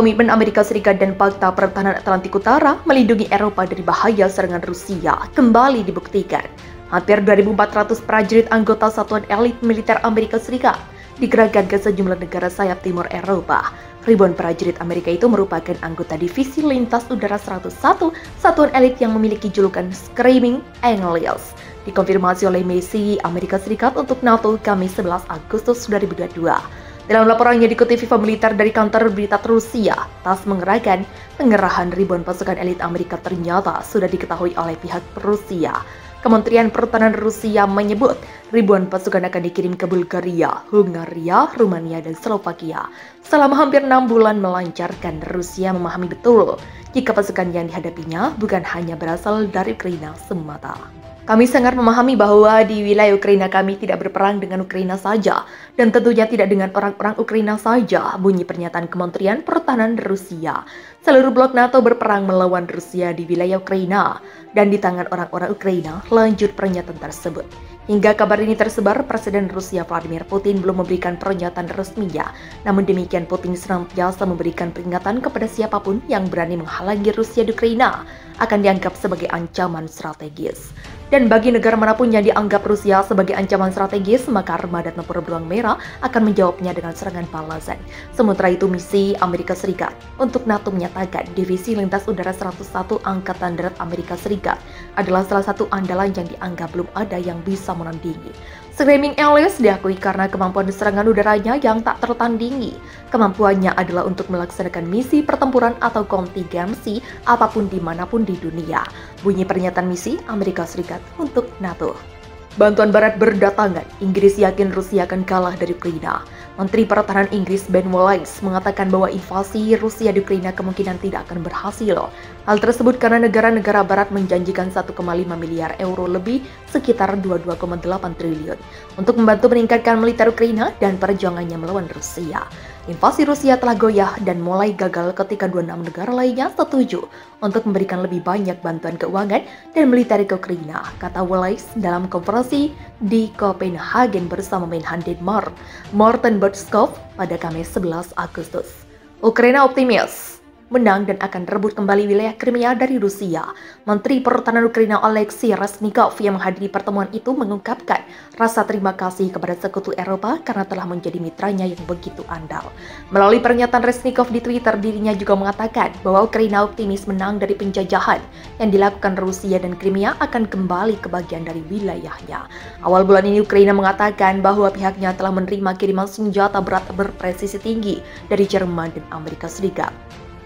Komitmen Amerika Serikat dan Fakta Pertahanan Atlantik Utara melindungi Eropa dari bahaya serangan Rusia kembali dibuktikan. Hampir 2.400 prajurit anggota satuan elit militer Amerika Serikat dikerahkan ke sejumlah negara sayap timur Eropa. Ribuan prajurit Amerika itu merupakan anggota Divisi Lintas Udara 101, satuan elit yang memiliki julukan Screaming Angels. Dikonfirmasi oleh misi Amerika Serikat untuk NATO Kamis 11 Agustus 2022. Dalam laporannya dikutip Viva Militer dari kantor berita Rusia, TASS mengerahkan pengerahan ribuan pasukan elit Amerika ternyata sudah diketahui oleh pihak Rusia. Kementerian Pertahanan Rusia menyebut ribuan pasukan akan dikirim ke Bulgaria, Hungaria, Rumania, dan Slovakia. Selama hampir 6 bulan melancarkan, Rusia memahami betul jika pasukan yang dihadapinya bukan hanya berasal dari Ukraina semata. Kami sangat memahami bahwa di wilayah Ukraina kami tidak berperang dengan Ukraina saja, dan tentunya tidak dengan orang-orang Ukraina saja, bunyi pernyataan Kementerian Pertahanan Rusia. Seluruh blok NATO berperang melawan Rusia di wilayah Ukraina, dan di tangan orang-orang Ukraina, lanjut pernyataan tersebut. Hingga kabar ini tersebar, Presiden Rusia Vladimir Putin belum memberikan pernyataan resminya. Namun demikian, Putin senantiasa memberikan peringatan kepada siapapun yang berani menghalangi Rusia di Ukraina akan dianggap sebagai ancaman strategis. Dan bagi negara manapun yang dianggap Rusia sebagai ancaman strategis, maka armada tempur beruang merah akan menjawabnya dengan serangan balasan. Sementara itu, misi Amerika Serikat untuk NATO menyatakan Divisi Lintas Udara 101 Angkatan Darat Amerika Serikat adalah salah satu andalan yang dianggap belum ada yang bisa menandingi. Screaming Angels diakui karena kemampuan serangan udaranya yang tak tertandingi. Kemampuannya adalah untuk melaksanakan misi pertempuran atau kontingensi apapun dimanapun di dunia. Bunyi pernyataan misi Amerika Serikat untuk NATO. Bantuan Barat berdatangan, Inggris yakin Rusia akan kalah dari Ukraina. Menteri Pertahanan Inggris Ben Wallace mengatakan bahwa invasi Rusia di Ukraina kemungkinan tidak akan berhasil. Hal tersebut karena negara-negara Barat menjanjikan 1,5 miliar euro lebih, sekitar 22,8 triliun, untuk membantu meningkatkan militer Ukraina dan perjuangannya melawan Rusia. Invasi Rusia telah goyah dan mulai gagal ketika 26 negara lainnya setuju untuk memberikan lebih banyak bantuan keuangan dan militer ke Ukraina, kata Wallace dalam konferensi di Copenhagen bersama Menhan Denmark, Morten Bødskov pada Kamis 11 Agustus. Ukraina optimis menang dan akan rebut kembali wilayah Crimea dari Rusia. Menteri Pertahanan Ukraina Oleksiy Reznikov yang menghadiri pertemuan itu mengungkapkan rasa terima kasih kepada sekutu Eropa karena telah menjadi mitranya yang begitu andal. Melalui pernyataan Reznikov di Twitter, dirinya juga mengatakan bahwa Ukraina optimis menang dari penjajahan yang dilakukan Rusia dan Crimea akan kembali ke bagian dari wilayahnya. Awal bulan ini Ukraina mengatakan bahwa pihaknya telah menerima kiriman senjata berat berpresisi tinggi dari Jerman dan Amerika Serikat.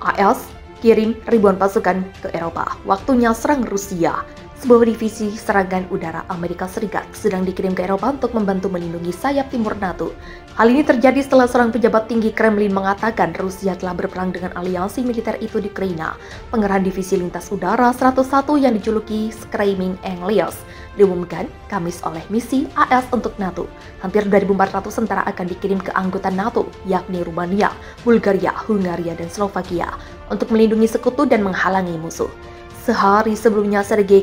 AS kirim ribuan pasukan ke Eropa. Waktunya serang Rusia. Sebuah divisi serangan udara Amerika Serikat sedang dikirim ke Eropa untuk membantu melindungi sayap timur NATO. Hal ini terjadi setelah seorang pejabat tinggi Kremlin mengatakan Rusia telah berperang dengan aliansi militer itu di Ukraina. Pengerahan divisi lintas udara 101 yang dijuluki Screaming Angels diumumkan Kamis oleh misi AS untuk NATO. Hampir 2.400 tentara akan dikirim ke anggota NATO, yakni Rumania, Bulgaria, Hungaria, dan Slovakia, untuk melindungi sekutu dan menghalangi musuh. Sehari sebelumnya, Sergei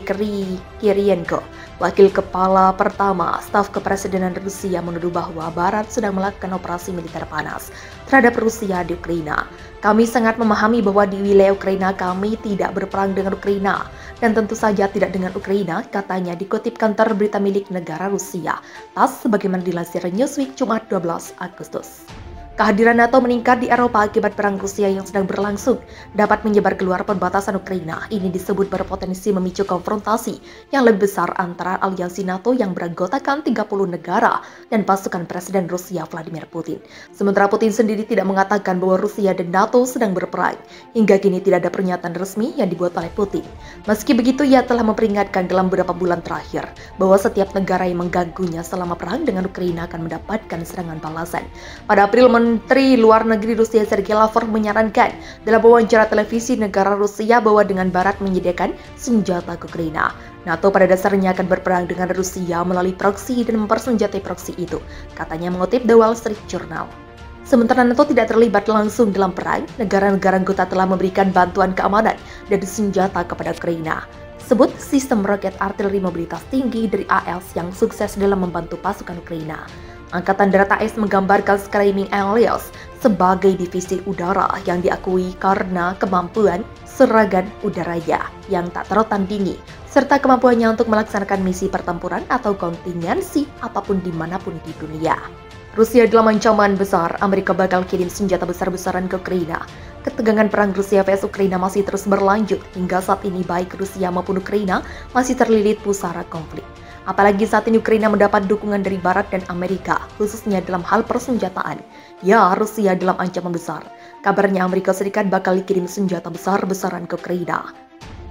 Kirienko, wakil kepala pertama staf kepresidenan Rusia, menuduh bahwa Barat sedang melakukan operasi militer panas terhadap Rusia di Ukraina. Kami sangat memahami bahwa di wilayah Ukraina kami tidak berperang dengan Ukraina, dan tentu saja tidak dengan Ukraina, katanya dikutip kantor berita milik negara Rusia, TASS, sebagaimana dilansir Newsweek Jumat 12 Agustus. Kehadiran NATO meningkat di Eropa akibat perang Rusia yang sedang berlangsung dapat menyebar keluar perbatasan Ukraina. Ini disebut berpotensi memicu konfrontasi yang lebih besar antara aliansi NATO yang beranggotakan 30 negara dan pasukan Presiden Rusia Vladimir Putin. Sementara Putin sendiri tidak mengatakan bahwa Rusia dan NATO sedang berperang. Hingga kini tidak ada pernyataan resmi yang dibuat oleh Putin. Meski begitu, ia telah memperingatkan dalam beberapa bulan terakhir bahwa setiap negara yang mengganggunya selama perang dengan Ukraina akan mendapatkan serangan balasan. Pada April, Menteri Luar Negeri Rusia Sergei Lavrov menyarankan dalam wawancara televisi negara Rusia bahwa dengan Barat menyediakan senjata ke Ukraina, NATO pada dasarnya akan berperang dengan Rusia melalui proksi dan mempersenjatai proksi itu, katanya mengutip The Wall Street Journal. Sementara NATO tidak terlibat langsung dalam perang, negara-negara anggota telah memberikan bantuan keamanan dan senjata kepada Ukraina. Sebut sistem roket artileri mobilitas tinggi dari AS yang sukses dalam membantu pasukan Ukraina. Angkatan Darat AS menggambarkan Screaming Alias sebagai divisi udara yang diakui karena kemampuan serangan udaranya yang tak tertandingi, serta kemampuannya untuk melaksanakan misi pertempuran atau kontingensi apapun dimanapun di dunia. Rusia dalam ancaman besar, Amerika bakal kirim senjata besar-besaran ke Ukraina. Ketegangan perang Rusia vs Ukraina masih terus berlanjut. Hingga saat ini baik Rusia maupun Ukraina masih terlilit pusara konflik. Apalagi saat ini Ukraina mendapat dukungan dari Barat dan Amerika, khususnya dalam hal persenjataan. Ya, Rusia dalam ancaman besar. Kabarnya Amerika Serikat bakal dikirim senjata besar-besaran ke Ukraina.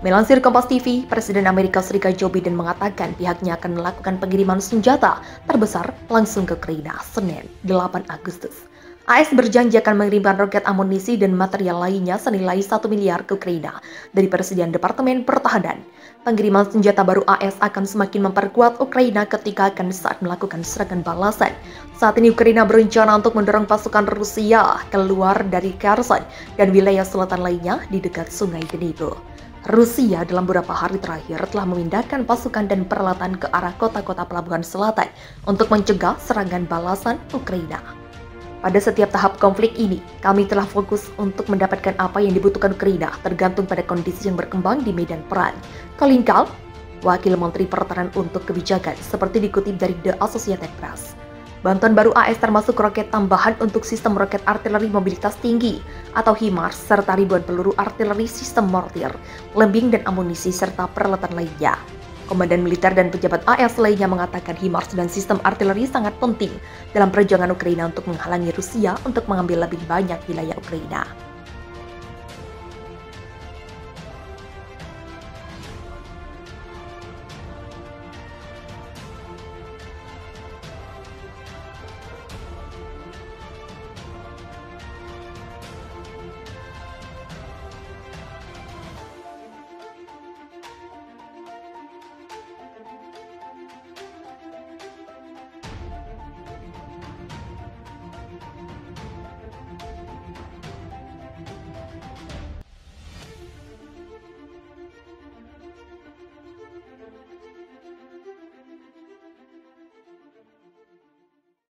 Melansir Kompas TV, Presiden Amerika Serikat Joe Biden mengatakan pihaknya akan melakukan pengiriman senjata terbesar langsung ke Ukraina Senin 8 Agustus. AS berjanji akan mengirimkan roket, amunisi, dan material lainnya senilai 1 miliar ke Ukraina dari Persediaan Departemen Pertahanan. Pengiriman senjata baru AS akan semakin memperkuat Ukraina ketika akan saat melakukan serangan balasan. Saat ini Ukraina berencana untuk mendorong pasukan Rusia keluar dari Kherson dan wilayah selatan lainnya di dekat Sungai Dnipro. Rusia dalam beberapa hari terakhir telah memindahkan pasukan dan peralatan ke arah kota-kota pelabuhan selatan untuk mencegah serangan balasan Ukraina. Pada setiap tahap konflik ini, kami telah fokus untuk mendapatkan apa yang dibutuhkan Ukraina, tergantung pada kondisi yang berkembang di medan perang. Colin Kahl, Wakil Menteri Pertahanan untuk Kebijakan, seperti dikutip dari The Associated Press. Bantuan baru AS termasuk roket tambahan untuk sistem roket artileri mobilitas tinggi atau HIMARS, serta ribuan peluru artileri sistem mortir, lembing dan amunisi, serta peralatan lainnya. Komandan militer dan pejabat AS lainnya mengatakan HIMARS dan sistem artileri sangat penting dalam perjuangan Ukraina untuk menghalangi Rusia untuk mengambil lebih banyak wilayah Ukraina.